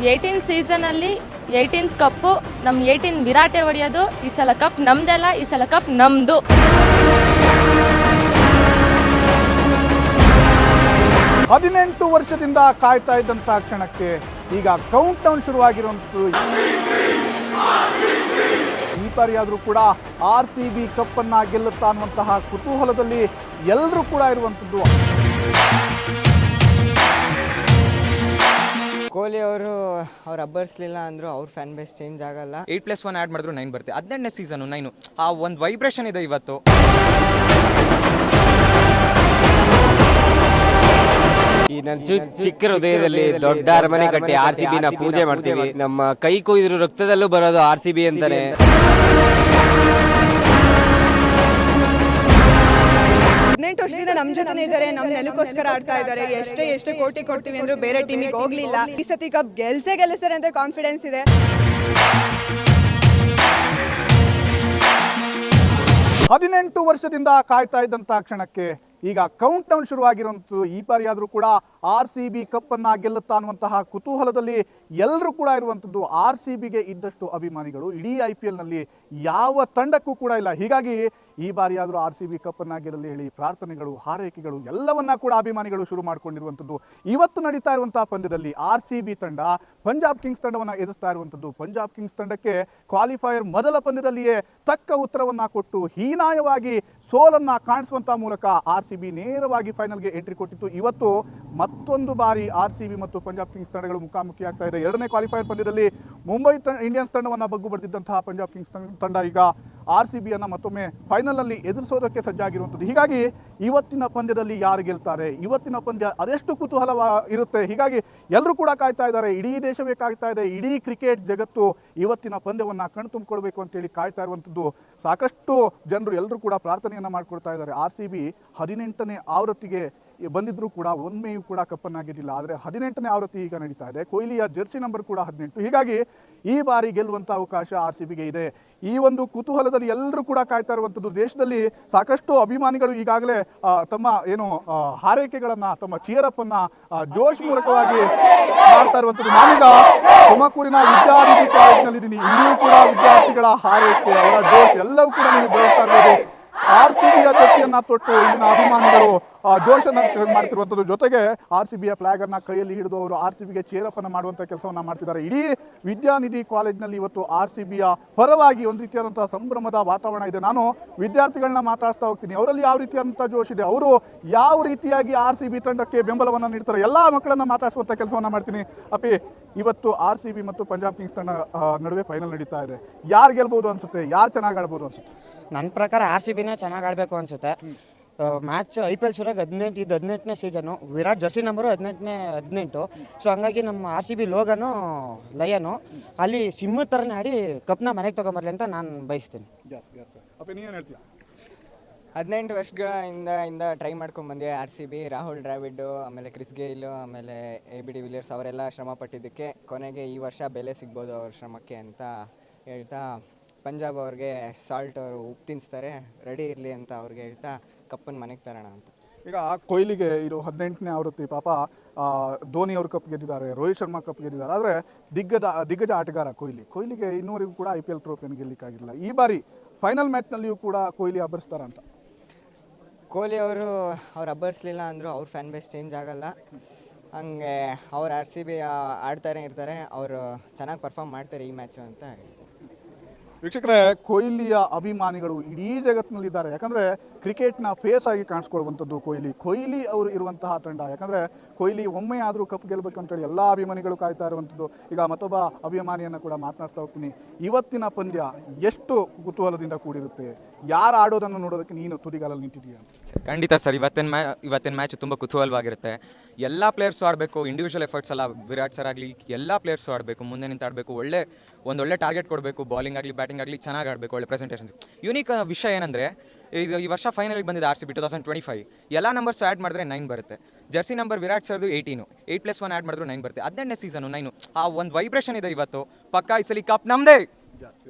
18 ಸೀಸನಲ್ಲಿ 18th ಕಪ್ಪು ನಮ್ಮ 18 ವಿರಾಟೆ ಹೊಡೆಯೋದು. ಈ ಸಲ ಕಪ್ ನಮ್ದಲ್ಲ, ಈ ಸಲ ಕಪ್ ನಮ್ದು. 18 ವರ್ಷದಿಂದ ಕಾಯ್ತಾ ಇದ್ದಂಥ ಕ್ಷಣಕ್ಕೆ ಈಗ ಕೌಂಟ್ ಡೌನ್ ಶುರುವಾಗಿರುವಂಥದ್ದು. ಈ ಬಾರಿಯಾದರೂ ಕೂಡ RCB ಕಪ್ಪನ್ನು ಗೆಲ್ಲುತ್ತಾ ಅನ್ನುವಂತಹ ಕುತೂಹಲದಲ್ಲಿ ಎಲ್ಲರೂ ಕೂಡ ಇರುವಂಥದ್ದು. ಕೊಹ್ಲಿ ಅವರು ಅವ್ರು ಅಬ್ಬರಿಸಲಿಲ್ಲ ಅಂದ್ರು ಅವ್ರ ಫ್ಯಾನ್ ಬೇಸ್ ಚೇಂಜ್ ಆಗಲ್ಲ. 8+1 ಆ್ಯಡ್ ಮಾಡಿದ್ರು 9 ಬರುತ್ತೆ. 18ನೇ ಸೀಸನು 9. ಆ ಒಂದು ವೈಬ್ರೇಷನ್ ಇದೆ ಇವತ್ತು. ಈ ನನ್ನ ಚಿಕ್ಕ ಹೃದಯದಲ್ಲಿ ದೊಡ್ಡ ಅರಮನೆ ಕಟ್ಟಿ RCB ನ ಪೂಜೆ ಮಾಡ್ತೀವಿ. ನಮ್ಮ ಕೈ ಕೊಯ್ದ್ರು ರಕ್ತದಲ್ಲೂ ಬರೋದು RCB ಅಂತಾನೆ. 18 ವರ್ಷದಿಂದ ನಮ್ಮ ಜೊತೆನೇ ಇದ್ದಾರೆ, ನಮ್ಮ ನೆಲಕ್ಕೋಸ್ಕರ ಆಡ್ತಾ ಇದ್ದಾರೆ. ಎಷ್ಟೇ ಕೋಟಿ ಕೊಡ್ತೀವಿ ಅಂದ್ರೂ ಬೇರೆ ಟೀಮಿಗೆ ಹೋಗ್ಲಿಲ್ಲ. ಈ ಸತಿ ಕಪ್ ಗೆಲ್ಸ್ತಾರೆ ಅಂತ ಕಾನ್ಫಿಡೆನ್ಸ್ ಇದೆ. 18 ವರ್ಷದಿಂದ ಕಾಯ್ತಾ ಇದ್ದಂಥ ಕ್ಷಣಕ್ಕೆ ಈಗ ಕೌಂಟ್ ಡೌನ್ ಶುರುವಾಗಿರುವಂಥದ್ದು. ಈ ಬಾರಿಯಾದರೂ ಕೂಡ RCB ಕಪ್ಪನ್ನು ಗೆಲ್ಲುತ್ತಾ ಅನ್ನುವಂತಹ ಕುತೂಹಲದಲ್ಲಿ ಎಲ್ಲರೂ ಕೂಡ ಇರುವಂಥದ್ದು. RCBಗೆ ಇದ್ದಷ್ಟು ಅಭಿಮಾನಿಗಳು ಇಡೀ IPLನಲ್ಲಿ ಯಾವ ತಂಡಕ್ಕೂ ಕೂಡ ಇಲ್ಲ. ಹೀಗಾಗಿ ಈ ಬಾರಿಯಾದರೂ RCB ಕಪ್ಪನ್ನು ಗೆಲ್ಲಲಿ ಹೇಳಿ ಪ್ರಾರ್ಥನೆಗಳು, ಹಾರೈಕೆಗಳು ಎಲ್ಲವನ್ನ ಕೂಡ ಅಭಿಮಾನಿಗಳು ಶುರು ಮಾಡಿಕೊಂಡಿರುವಂಥದ್ದು. ಇವತ್ತು ನಡೀತಾ ಇರುವಂತಹ ಪಂದ್ಯದಲ್ಲಿ RCB ತಂಡ ಪಂಜಾಬ್ ಕಿಂಗ್ಸ್ ತಂಡವನ್ನು ಎದುರಿಸ್ತಾ ಇರುವಂಥದ್ದು. ಪಂಜಾಬ್ ಕಿಂಗ್ಸ್ ತಂಡಕ್ಕೆ ಕ್ವಾಲಿಫೈಯರ್ ಮೊದಲ ಪಂದ್ಯದಲ್ಲಿಯೇ ತಕ್ಕ ಉತ್ತರವನ್ನು ಕೊಟ್ಟು ಹೀನಾಯವಾಗಿ ಸೋಲನ್ನು ಕಾಣಿಸುವಂಥ ಮೂಲಕ RCB ನೇರವಾಗಿ ಫೈನಲ್ಗೆ ಎಂಟ್ರಿ ಕೊಟ್ಟಿತ್ತು. ಇವತ್ತು ಮತ್ತೊಂದು ಬಾರಿ RCB ಮತ್ತು ಪಂಜಾಬ್ ಕಿಂಗ್ಸ್ ತಂಡಗಳು ಮುಖಾಮುಖಿ ಆಗ್ತಾ ಇದೆ. ಎರಡನೇ ಕ್ವಾಲಿಫೈಯರ್ ಪಂದ್ಯದಲ್ಲಿ ಮುಂಬೈ ಇಂಡಿಯನ್ಸ್ ತಂಡವನ್ನು ಬಗ್ಗು ಬಡಿದಿದ್ದಂತಹ ಪಂಜಾಬ್ ಕಿಂಗ್ಸ್ ತಂಡ ಈಗ RCBಯನ್ನು ಮತ್ತೊಮ್ಮೆ ಫೈನಲ್ನಲ್ಲಿ ಎದುರಿಸೋದಕ್ಕೆ ಸಜ್ಜಾಗಿರುವಂಥದ್ದು. ಹೀಗಾಗಿ ಇವತ್ತಿನ ಪಂದ್ಯದಲ್ಲಿ ಯಾರು ಗೆಲ್ತಾರೆ, ಇವತ್ತಿನ ಪಂದ್ಯ ಅದೆಷ್ಟು ಕುತೂಹಲ ಇರುತ್ತೆ. ಹೀಗಾಗಿ ಎಲ್ಲರೂ ಕೂಡ ಕಾಯ್ತಾ ಇದ್ದಾರೆ, ಇಡೀ ದೇಶವೇ ಕಾಯ್ತಾ ಇದೆ, ಇಡೀ ಕ್ರಿಕೆಟ್ ಜಗತ್ತು ಇವತ್ತಿನ ಪಂದ್ಯವನ್ನು ಕಣ್ತುಂಬಿಕೊಳ್ಬೇಕು ಅಂತೇಳಿ ಕಾಯ್ತಾ ಇರುವಂಥದ್ದು. ಸಾಕಷ್ಟು ಜನರು ಎಲ್ಲರೂ ಕೂಡ ಪ್ರಾರ್ಥನೆಯನ್ನು ಮಾಡಿಕೊಡ್ತಾ ಇದ್ದಾರೆ. RCB 18ನೇ ಆವೃತ್ತಿಗೆ ಬಂದಿದ್ರೂ ಕೂಡ ಒಮ್ಮೆಯೂ ಕೂಡ ಕಪ್ಪನ್ನು ಗೆದ್ದಿಲ್ಲ. ಆದರೆ 18ನೇ ಆವೃತ್ತಿ ಈಗ ನಡೀತಾ ಇದೆ. ಕೊಹ್ಲಿಯ ಜೆರ್ಸಿ ನಂಬರ್ ಕೂಡ 18. ಹೀಗಾಗಿ ಈ ಬಾರಿ ಗೆಲ್ಲುವಂಥ ಅವಕಾಶ RCBಗೆ ಇದೆ. ಈ ಒಂದು ಕುತೂಹಲದಲ್ಲಿ ಎಲ್ಲರೂ ಕೂಡ ಕಾಯ್ತಾ ಇರುವಂಥದ್ದು. ದೇಶದಲ್ಲಿ ಸಾಕಷ್ಟು ಅಭಿಮಾನಿಗಳು ಈಗಾಗಲೇ ತಮ್ಮ ಹಾರೈಕೆಗಳನ್ನು, ತಮ್ಮ ಚಿಯರಪ್ ಅನ್ನ ಜೋಶ್ ಮೂಲಕವಾಗಿ ಮಾಡ್ತಾ ಇರುವಂಥದ್ದು. ನಾನೀಗ ತುಮಕೂರಿನ ವಿದ್ಯಾರ್ಥಿ ಕಾಲೇಜಿನಲ್ಲಿದ್ದೀನಿ. ಇಲ್ಲಿಯೂ ಕೂಡ ವಿದ್ಯಾರ್ಥಿಗಳ ಹಾರೈಕೆ, ಅವರ ಜೋಶ್ ಎಲ್ಲವೂ ಕೂಡ ನೀವು ಬೆಳೆಸ್ತಾ ಇರ್ಬೋದು. RCBಯ ಜೊತೆಯನ್ನ ತೊಟ್ಟು ಇಲ್ಲಿನ ಅಭಿಮಾನಿಗಳು ಜೋಶನ್ನು ಮಾಡ್ತಿರುವಂಥದ್ದು. ಜೊತೆಗೆ RCBಯ ಫ್ಲಾಗ್ ಅನ್ನ ಕೈಯಲ್ಲಿ ಹಿಡಿದು ಅವರು RCBಗೆ ಚೇರಪ್ ಅನ್ನು ಮಾಡುವಂಥ ಕೆಲಸವನ್ನ ಮಾಡ್ತಿದ್ದಾರೆ. ಇಡೀ ವಿದ್ಯಾನಿಧಿ ಕಾಲೇಜಿನಲ್ಲಿ ಇವತ್ತು RCBಯ ಪರವಾಗಿ ಒಂದು ರೀತಿಯಾದಂತಹ ಸಂಭ್ರಮದ ವಾತಾವರಣ ಇದೆ. ನಾನು ವಿದ್ಯಾರ್ಥಿಗಳನ್ನ ಮಾತಾಡ್ತಾ ಹೋಗ್ತೀನಿ, ಅವರಲ್ಲಿ ಯಾವ ರೀತಿಯಾದಂತಹ ಜೋಶ್ ಇದೆ, ಅವರು ಯಾವ ರೀತಿಯಾಗಿ RCB ತಂಡಕ್ಕೆ ಬೆಂಬಲವನ್ನು ನೀಡ್ತಾರೆ, ಎಲ್ಲಾ ಮಕ್ಕಳನ್ನ ಮಾತಾಡಿಸುವಂಥ ಕೆಲಸವನ್ನ ಮಾಡ್ತೀನಿ. ಅಪ್ಪಿ, ಇವತ್ತು RCB ಮತ್ತು ಪಂಜಾಬ್ ಕಿಂಗ್ಸ್ ತಂಡ ನಡುವೆ ಫೈನಲ್ ನಡೀತಾ ಇದೆ. ಯಾರು ಗೆಲ್ಬಹುದು ಅನ್ಸುತ್ತೆ, ಯಾರು ಚೆನ್ನಾಗಿ ಆಡ್ಬೋದು ಅನ್ಸುತ್ತೆ? ನನ್ನ ಪ್ರಕಾರ RCBನೇ ಚೆನ್ನಾಗಿ ಆಡಬೇಕು ಅನ್ಸುತ್ತೆ. ಮ್ಯಾಚ್ IPL ಶುರುವಾಗಿ 18, ಇದು 18ನೇ season. Virat jersey number 18. So ಹಂಗಾಗಿ ನಮ್ಮ RCB ಲೋಗನು ಲಯನು ಅಲ್ಲಿ ಸಿಂಹದ ಥರನೇ ಆಡಿ ಕಪ್ನ ಮನೆಗೆ ತೊಗೊಂಬರ್ಲಿ ಅಂತ ನಾನು ಬಯಸ್ತೀನಿ. 18 ವರ್ಷಗಳಿಂದ ಟ್ರೈ ಮಾಡ್ಕೊಂಡು ಬಂದೆ RCB. ರಾಹುಲ್ ದ್ರಾವಿಡ್, ಆಮೇಲೆ ಕ್ರಿಸ್ ಗೇಲ್, ಆಮೇಲೆ AB ಡಿ ವಿಲಿಯರ್ಸ್ ಅವರೆಲ್ಲ ಶ್ರಮ ಪಟ್ಟಿದ್ದಕ್ಕೆ ಕೊನೆಗೆ ಈ ವರ್ಷ ಬೆಲೆ ಸಿಗ್ಬೋದು ಅವ್ರ ಶ್ರಮಕ್ಕೆ ಅಂತ ಹೇಳ್ತಾ, ಪಂಜಾಬ್ ಅವ್ರಿಗೆ ಸಾಲ್ಟ್ ಅವರು ಉಪ್ಪು ತಿನ್ನಿಸ್ತಾರೆ, ರೆಡಿ ಇರಲಿ ಅಂತ ಅವ್ರಿಗೆ ಹೇಳ್ತಾ ಕಪ್ಪನ್ನು ಮನೆಗೆ ತರೋಣ ಅಂತ. ಈಗ ಕೊಹ್ಲಿಗೆ ಇದು 18ನೇ ಆವೃತ್ತಿ. ಪಾಪ ಧೋನಿ ಅವರು ಕಪ್ ಗೆದ್ದಿದ್ದಾರೆ, ರೋಹಿತ್ ಶರ್ಮಾ ಕಪ್ ಗೆದ್ದಿದ್ದಾರೆ. ಆದರೆ ದಿಗ್ಗಜ ಆಟಗಾರ ಕೊಹ್ಲಿಗೆ ಇನ್ನೂವರೆಗೂ ಕೂಡ IPL ಟ್ರೋಫಿಯನ್ನು ಗೆಲ್ಲಕ್ಕಾಗಿಲ್ಲ. ಈ ಬಾರಿ ಫೈನಲ್ ಮ್ಯಾಚ್ನಲ್ಲಿಯೂ ಕೂಡ ಕೊಹ್ಲಿ ಅಬ್ಬರಿಸ್ತಾರ ಅಂತ. ಕೊಹ್ಲಿ ಅವರು ಅಬ್ಬರಿಸಲಿಲ್ಲ ಅಂದರು ಅವ್ರ ಫ್ಯಾನ್ ಬೇಸ್ ಚೇಂಜ್ ಆಗಲ್ಲ. ಹಂಗೆ ಅವ್ರು RCB ಆಡ್ತಾನೆ ಇರ್ತಾರೆ, ಅವರು ಚೆನ್ನಾಗಿ ಪರ್ಫಾರ್ಮ್ ಮಾಡ್ತಾರೆ ಈ ಮ್ಯಾಚು ಅಂತ ಹೇಳ್ತಾರೆ. ವೀಕ್ಷಕರೇ, ಕೊಹ್ಲಿಯ ಅಭಿಮಾನಿಗಳು ಇಡೀ ಜಗತ್ತಿನಲ್ಲಿದ್ದಾರೆ. ಯಾಕಂದರೆ ಕ್ರಿಕೆಟ್ನ ಫೇಸ್ ಆಗಿ ಕಾಣಿಸ್ಕೊಳ್ಳುವಂಥದ್ದು ಕೊಹ್ಲಿ ಅವರು ಇರುವಂತಹ ತಂಡ. ಯಾಕಂದರೆ ಕೊಹ್ಲಿ ಒಮ್ಮೆ ಆದರೂ ಕಪ್ ಗೆಲ್ಲಬೇಕು ಅಂತೇಳಿ ಎಲ್ಲ ಅಭಿಮಾನಿಗಳು ಕಾಯ್ತಾ ಇರುವಂಥದ್ದು. ಈಗ ಮತ್ತೊಬ್ಬ ಅಭಿಮಾನಿಯನ್ನು ಕೂಡ ಮಾತನಾಡ್ತಾ ಹೋಗ್ತೀನಿ. ಇವತ್ತಿನ ಪಂದ್ಯ ಎಷ್ಟು ಕುತೂಹಲದಿಂದ ಕೂಡಿರುತ್ತೆ, ಯಾರು ಆಡೋದನ್ನು ನೋಡೋದಕ್ಕೆ ನೀನು ತುದಿಗಾಲಲ್ಲಿ ನಿಂತಿದ್ದೀಯ? ಖಂಡಿತ ಸರ್, ಇವತ್ತಿನ ಮ್ಯಾಚ್ ತುಂಬ ಕುತೂಹಲವಾಗಿರುತ್ತೆ. ಎಲ್ಲ ಪ್ಲೇಯರ್ಸು ಆಡಬೇಕು, ಇಂಡಿವಿಜುವಲ್ ಎಫರ್ಟ್ಸ್ ಅಲ್ಲ. ವಿರಾಟ್ ಸರ್ ಆಗಲಿ ಎಲ್ಲ ಪ್ಲೇಯರ್ಸು ಆಡಬೇಕು, ಮುಂದೆ ನಿಂತು ಆಡಬೇಕು, ಒಳ್ಳೆ ಟಾರ್ಗೆಟ್ ಕೊಡಬೇಕು, ಬಾಲಿಂಗ್ ಆಗಲಿ ಬ್ಯಾಟಿಂಗ್ ಆಗಲಿ ಚೆನ್ನಾಗಿ ಆಡಬೇಕು, ಒಳ್ಳೆ ಪ್ರೆಸೆಂಟೇಷನ್ಸ್. ಯುನೀಕ್ ವಿಷಯ ಏನಂದರೆ, ಈ ವರ್ಷ ಫೈನಲಿಗೆ ಬಂದಿದೆ RCB 2025. ಎಲ್ಲ ನಂಬರ್ಸ್ ಆ್ಯಡ್ ಮಾಡಿದ್ರೆ 9 ಬರುತ್ತೆ. ಜರ್ಸಿ ನಂಬರ್ ವಿರಾಟ್ ಸರ್ದು 18, 8+1 ಆ್ಯಡ್ ಮಾಡಿದ್ರು 9 ಬರುತ್ತೆ. 18ನೇ ಸೀಸನು 9. ಆ ಒಂದು ವೈಬ್ರೇಷನ್ ಇದೆ ಇವತ್ತು. ಪಕ್ಕಾ ಈ ಸಲ ಕಪ್ ನಮ್ಮದೇ.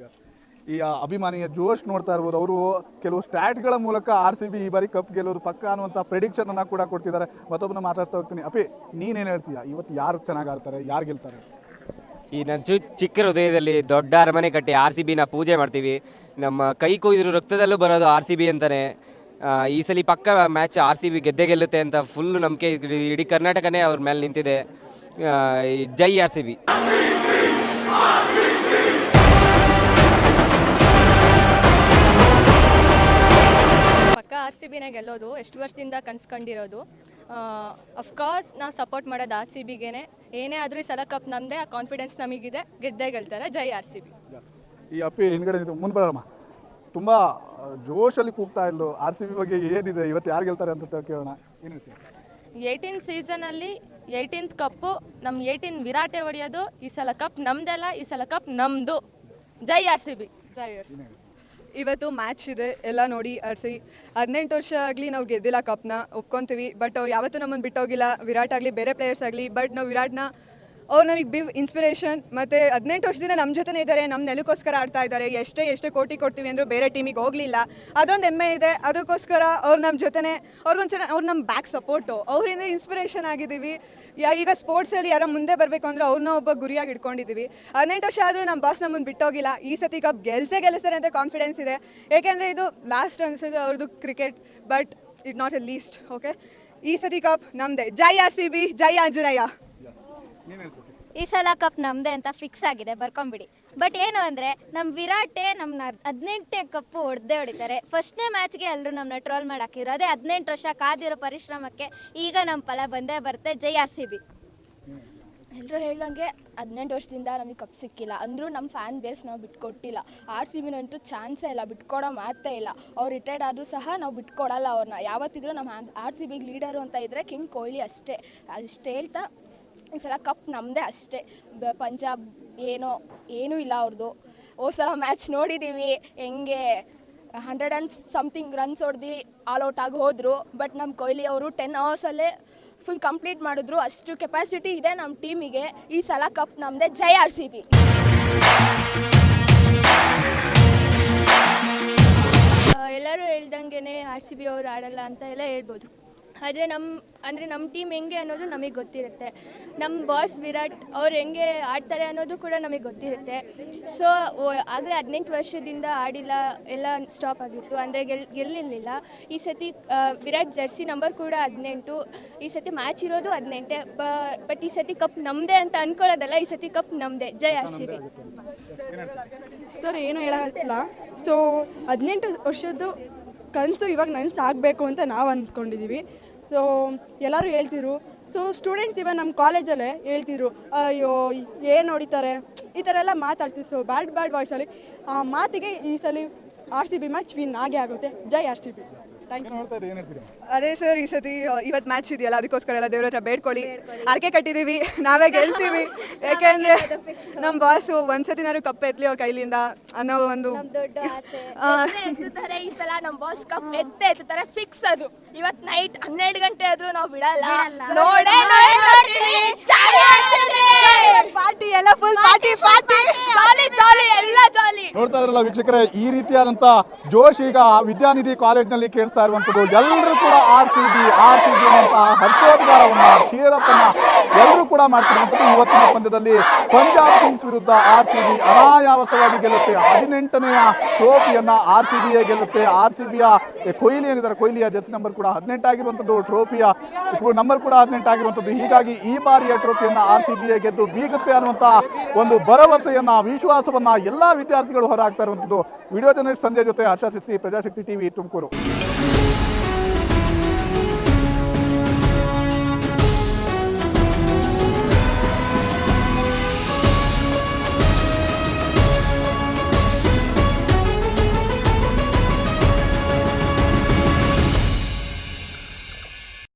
ಈ ಅಭಿಮಾನಿಯ ಜೋಶ್ ನೋಡ್ತಾ ಇರ್ಬೋದು. ಅವರು ಕೆಲವು ಸ್ಟ್ಯಾಟ್ಗಳ ಮೂಲಕ RCB ಈ ಬಾರಿ ಕಪ್ ಗೆಲ್ಲೋದು ಪಕ್ಕ ಅನ್ನುವಂಥ ಪ್ರೆಡಿಕ್ಷನ್ ಅನ್ನ ಕೂಡ ಕೊಡ್ತಿದ್ದಾರೆ. ಮತ್ತೊಬ್ಬನ ಮಾತಾಡ್ತಾ ಹೋಗ್ತೀನಿ. ಅಪ್ಪಿ, ನೀನೇನು ಹೇಳ್ತೀಯಾ, ಇವತ್ತು ಯಾರು ಚೆನ್ನಾಗಿ ಆಡ್ತಾರೆ, ಯಾರು ಗೆಲ್ತಾರೆ? ಈ ನನ್ನ ಚಿಕ್ಕ ಹೃದಯದಲ್ಲಿ ದೊಡ್ಡ ಅರಮನೆ ಕಟ್ಟಿ RCBನ ಪೂಜೆ ಮಾಡ್ತೀವಿ. ನಮ್ಮ ಕೈ ಕೊಯ್ದ್ರು ರಕ್ತದಲ್ಲೂ ಬರೋದು RCB ಅಂತಾನೆ. ಈ ಸಲ ಪಕ್ಕ ಮ್ಯಾಚ್ RCB ಗೆದ್ದೇ ಅಂತ ಫುಲ್ ನಂಬಿಕೆ ಇಡೀ ಕರ್ನಾಟಕನೇ ಅವ್ರ ಮೇಲೆ ನಿಂತಿದೆ. ಜೈ RCB. ಪಕ್ಕ RCBನ ಗೆಲ್ಲೋದು ಎಷ್ಟು ವರ್ಷದಿಂದ ಕನ್ಸ್ಕೊಂಡಿರೋದು. ಅಫ್ಕೋರ್ಸ್ ನಾವು ಸಪೋರ್ಟ್ ಮಾಡೋದು RCBಗೇನೆ. ಏನೇ ಆದರೂ ಈ ಸಲ ಕಪ್ ನಮ್ಮದೇ, ಆ ಕಾನ್ಫಿಡೆನ್ಸ್ ನಮಗಿದೆ, ಗೆದ್ದೇ ಗೆಲ್ತಾರೆ. ಜೈ RCB. ಈ ಅಪ್ಪಿ ಹಿಂದ್ಗಡೆ ಮುಂದೆ ಬರೋಣ. ತುಂಬ ಜೋಶಲ್ಲಿ ಕೂಗ್ತಾ ಇಲ್ಲು. RCB ಬಗ್ಗೆ ಏನಿದೆ, ಇವತ್ತು ಯಾರು ಗೆಲ್ತಾರೆ ಅಂತ ಕೇಳೋಣ. ಏನು ಹೇಳ್ತೀವಿ? 18 ಸೀಸನಲ್ಲಿ 18th ಕಪ್ಪು ನಮ್ಮ 18 ವಿರಾಟೆ ಹೊಡೆಯೋದು. ಈ ಸಲ ಕಪ್ ನಮ್ದಲ್ಲ, ಈ ಸಲ ಕಪ್ ನಮ್ಮದು. ಜೈ RCB. ಇವತ್ತು ಮ್ಯಾಚ್ ಇದೆ, ಎಲ್ಲ ನೋಡಿ ಆರಿಸಿ. 18 ವರ್ಷ ಆಗಲಿ ನಾವು ಗೆದ್ದಿಲ್ಲ ಕಪ್ನ, ಒಪ್ಕೊತೀವಿ. ಬಟ್ ಅವ್ರು ಯಾವತ್ತೂ ನಮ್ಮನ್ನು ಬಿಟ್ಟೋಗಿಲ್ಲ, ವಿರಾಟ್ ಆಗಲಿ ಬೇರೆ ಪ್ಲೇಯರ್ಸ್ ಆಗಲಿ. ಬಟ್ ನಾವು ವಿರಾಟ್ನ ಅವ್ರು ನಮಗೆ ಬಿಗ್ ಇನ್ಸ್ಪಿರೇಷನ್. ಮತ್ತು 18 ವರ್ಷದಿಂದ ನಮ್ಮ ಜೊತೆನೇ ಇದ್ದಾರೆ, ನಮ್ಮ ನೆಲಕ್ಕೋಸ್ಕರ ಆಡ್ತಾ ಇದ್ದಾರೆ. ಎಷ್ಟೇ ಕೋಟಿ ಕೊಡ್ತೀವಿ ಅಂದರೂ ಬೇರೆ ಟೀಮಿಗೆ ಹೋಗಲಿಲ್ಲ, ಅದೊಂದು ಹೆಮ್ಮೆ ಇದೆ. ಅದಕ್ಕೋಸ್ಕರ ಅವ್ರು ನಮ್ಮ ಜೊತೆನೇ, ಅವ್ರು ನಮ್ಮ ಬ್ಯಾಕ್ ಸಪೋರ್ಟು, ಅವರಿಂದ ಇನ್ಸ್ಪಿರೇಷನ್ ಆಗಿದ್ದೀವಿ. ಈಗ ಸ್ಪೋರ್ಟ್ಸಲ್ಲಿ ಯಾರೋ ಮುಂದೆ ಬರಬೇಕು ಅಂದರೆ ಅವ್ರನ್ನ ಒಬ್ಬ ಗುರಿಯಾಗಿ ಇಟ್ಕೊಂಡಿದ್ದೀವಿ. 18 ವರ್ಷ ಆದರೂ ನಮ್ಮ ಬಾಸ್ ನಮ್ಮನ್ನು ಬಿಟ್ಟೋಗಿಲ್ಲ. ಈ ಸತಿ ಕಪ್ ಗೆಲ್ಸೇ ಅಂತ ಕಾನ್ಫಿಡೆನ್ಸ್ ಇದೆ. ಏಕೆಂದರೆ ಇದು ಲಾಸ್ಟ್ ಅನಿಸಿದೆ ಅವ್ರದ್ದು cricket, but it not a least. Okay, ಈ ಸತಿ ಕಪ್ ನಮ್ಮದೇ. ಜೈ RCB, ಜೈ ಆಂಜನೇಯ. ಈ ಸಲ ಕಪ್ ನಮ್ಮದೇ ಅಂತ ಫಿಕ್ಸ್ ಆಗಿದೆ, ಬರ್ಕೊಂಬಿಡಿ. ಬಟ್ ಏನು ಅಂದರೆ ನಮ್ಮ ವಿರಾಟೆ ನಮ್ಮನ್ನ 18ನೇ ಕಪ್ಪು ಹೊಡಿತಾರೆ. ಫಸ್ಟ್ನೇ ಮ್ಯಾಚ್ಗೆ ಎಲ್ಲರೂ ನಮ್ಮನ್ನ ಟ್ರೋಲ್ ಮಾಡಿ ಹಾಕಿದ್ರು. ಅದೇ 18 ವರ್ಷ ಕಾದಿರೋ ಪರಿಶ್ರಮಕ್ಕೆ ಈಗ ನಮ್ಮ ಫಲ ಬಂದೇ ಬರುತ್ತೆ. ಜೈ RCB. ಎಲ್ಲರೂ ಹೇಳ್ದಂಗೆ 18 ವರ್ಷದಿಂದ ನಮಗೆ ಕಪ್ ಸಿಕ್ಕಿಲ್ಲ ಅಂದರೂ ನಮ್ಮ ಫ್ಯಾನ್ ಬೇಸ್ ನಾವು ಬಿಟ್ಕೊಟ್ಟಿಲ್ಲ. RCBನಂತೂ ಚಾನ್ಸೇ ಇಲ್ಲ, ಬಿಟ್ಕೊಡೋ ಮಾತೇ ಇಲ್ಲ. ಅವ್ರು ರಿಟೈರ್ಡ್ ಆದರೂ ಸಹ ನಾವು ಬಿಟ್ಕೊಡಲ್ಲ ಅವ್ರನ್ನ. ಯಾವತ್ತಿದ್ರೂ ನಮ್ಮ RCBಗೆ ಲೀಡರು ಅಂತ ಇದ್ದರೆ ಕಿಂಗ್ ಕೊಹ್ಲಿ ಅಷ್ಟೇ. ಅಷ್ಟೇ ಹೇಳ್ತಾ ಈ ಸಲ ಕಪ್ ನಮ್ಮದೇ ಅಷ್ಟೇ. ಪಂಜಾಬ್ ಏನೂ ಇಲ್ಲ ಅವ್ರದ್ದು. ಸಲ ಮ್ಯಾಚ್ ನೋಡಿದ್ದೀವಿ, ಹೆಂಗೆ 100 and something ರನ್ಸ್ ಹೊಡೆದು ಆಲ್ ಔಟ್ ಆಗಿ ಹೋದರು. ಬಟ್ ನಮ್ಮ ಕೊಹ್ಲಿ ಅವರು 10 hours ಫುಲ್ ಕಂಪ್ಲೀಟ್ ಮಾಡಿದ್ರು. ಅಷ್ಟು ಕೆಪಾಸಿಟಿ ಇದೆ ನಮ್ಮ ಟೀಮಿಗೆ. ಈ ಸಲ ಕಪ್ ನಮ್ಮದೇ. ಜೈ RCB. ಎಲ್ಲರೂ ಹೇಳ್ದಂಗೆ RCB ಅವರು ಆಡಲ್ಲ ಅಂತ ಎಲ್ಲ ಹೇಳ್ಬೋದು. ಆದರೆ ನಮ್ಮ ಟೀಮ್ ಹೆಂಗೆ ಅನ್ನೋದು ನಮಗೆ ಗೊತ್ತಿರುತ್ತೆ. ನಮ್ಮ ಬಾಸ್ ವಿರಾಟ್ ಅವ್ರು ಹೆಂಗೆ ಆಡ್ತಾರೆ ಅನ್ನೋದು ಕೂಡ ನಮಗೆ ಗೊತ್ತಿರುತ್ತೆ. ಸೊ ಆಗಲೇ 18 ವರ್ಷದಿಂದ ಆಡಿಲ್ಲ, ಎಲ್ಲ ಸ್ಟಾಪ್ ಆಗಿತ್ತು, ಅಂದರೆ ಗೆಲ್ಲಿರಲಿಲ್ಲ. ಈ ಸತಿ ವಿರಾಟ್ ಜರ್ಸಿ ನಂಬರ್ ಕೂಡ 18. ಈ ಸತಿ ಮ್ಯಾಚ್ ಇರೋದು 18. ಬಟ್ ಈ ಸತಿ ಕಪ್ ನಮ್ಮದೇ ಅಂತ ಅಂದ್ಕೊಳ್ಳೋದಲ್ಲ, ಈ ಸತಿ ಕಪ್ ನಮ್ಮದೇ. ಜೈ RCB. ಸರ್ ಏನು ಹೇಳೋಲ್ಲ. ಸೊ 18 ವರ್ಷದ್ದು ಕನಸು ಇವಾಗ ನನಸಾಗಬೇಕು ಅಂತ ನಾವು ಅಂದ್ಕೊಂಡಿದ್ದೀವಿ. ಸೊ ಎಲ್ಲರೂ ಹೇಳ್ತಿರು. ಸೊ ಸ್ಟೂಡೆಂಟ್ಸ್ ಇವಾಗ ನಮ್ಮ ಕಾಲೇಜಲ್ಲೇ ಹೇಳ್ತಿದ್ರು, ಅಯ್ಯೋ ಏನು ಹೊಡಿತಾರೆ, ಈ ಥರ ಎಲ್ಲ ಮಾತಾಡ್ತೀವಿ. ಸೊ ಬ್ಯಾಡ್ ವಾಯ್ಸಲ್ಲಿ ಆ ಮಾತಿಗೆ ಈ ಸಲ RCB ಮ್ಯಾಚ್ ವಿನ್ ಆಗೇ ಆಗುತ್ತೆ. ಜೈ RCB. Thank you. ಅದೇ ಸರ್, ಈ ಸತಿ ಇವತ್ತು ಮ್ಯಾಚ್ ಇದೆಯಲ್ಲ, ಅದಕ್ಕೋಸ್ಕರ ಎಲ್ಲ ದೇವ್ರ ಹತ್ರ ಬೇಡ್ಕೊಳ್ಳಿ, ಆರ್ಕೆ ಕಟ್ಟಿದ್ದೀವಿ, ನಾವೇ ಗೆಲ್ತೀವಿ. ಯಾಕೆಂದರೆ ನಮ್ಮ ಬಾಸು ಒಂದ್ಸತಿನಾದ್ರು ಕಪ್ ಎತ್ತಲಿ ಅವ್ರ ಕೈಲಿಂದ ಅನ್ನೋ ಒಂದು ಈ ಸಲ ನಮ್ಮ ಬಾಸ್ ಕಪ್ ಎತ್ತುತ್ತಾರೆ ಫಿಕ್ಸ್. ಅದು ಇವತ್ತು ನೈಟ್ 12 ಗಂಟೆ ಆದ್ರೂ ನಾವು ಬಿಡಲ್ಲ. ಪಾರ್ಟಿ ಎಲ್ಲ ಫುಲ್ ಪಾರ್ಟಿ ಎಲ್ಲ ಜಾಲಿ. ನೋಡ್ತಾ ಇದ್ರಲ್ಲ ವೀಕ್ಷಕರೇ, ಈ ರೀತಿಯಾದಂಥ ಜೋಶ್ ಈಗ ವಿದ್ಯಾನಿಧಿ ಕಾಲೇಜ್ನಲ್ಲಿ ಕೇಳಿಸ್ತಾ ಇರುವಂಥದ್ದು. ಎಲ್ಲರೂ ಕೂಡ RCB ಅಂತ ಹರ್ಷೋದ್ಗಾರವನ್ನ, ಚೀರಪ್ಪನ್ನ ಎಲ್ಲರೂ ಕೂಡ ಮಾಡ್ತಿರುವಂಥದ್ದು. ಇವತ್ತಿನ ಪಂದ್ಯದಲ್ಲಿ ಪಂಜಾಬ್ ಕಿಂಗ್ಸ್ ವಿರುದ್ಧ RCB ಅನಾಯಾಸವಾಗಿ ಗೆಲ್ಲುತ್ತೆ. 18ನೇಯ ಟ್ರೋಫಿಯನ್ನ RCBಯೇ ಗೆಲ್ಲುತ್ತೆ. RCBಯ ಕೊಹ್ಲಿ ಏನಿದ್ದಾರೆ, ಕೊಹ್ಲಿಯ ಜರ್ಸಿ ನಂಬರ್ ಕೂಡ 18 ಆಗಿರುವಂಥದ್ದು, ಟ್ರೋಫಿಯ ನಂಬರ್ ಕೂಡ 18 ಆಗಿರುವಂಥದ್ದು. ಹೀಗಾಗಿ ಈ ಬಾರಿಯ ಟ್ರೋಫಿಯನ್ನ RCBಯೇ ಗೆದ್ದು ಬೀಗುತ್ತೆ ಅನ್ನುವಂಥ ಒಂದು ಭರವಸೆಯನ್ನ, ವಿಶ್ವಾಸವನ್ನ ಎಲ್ಲ ವಿದ್ಯಾರ್ಥಿಗಳು ಹೊರಹಾಕ್ತಾ ಇರುವಂಥದ್ದು. ವಿಡಿಯೋ ಜರ್ನಲಿಸ್ಟ್ ಸಂಜಯ್ ಜೊತೆ ಹರ್ಷ ಸಿಸಿ, ಪ್ರಜಾಶಕ್ತಿ TV, ತುಮಕೂರು.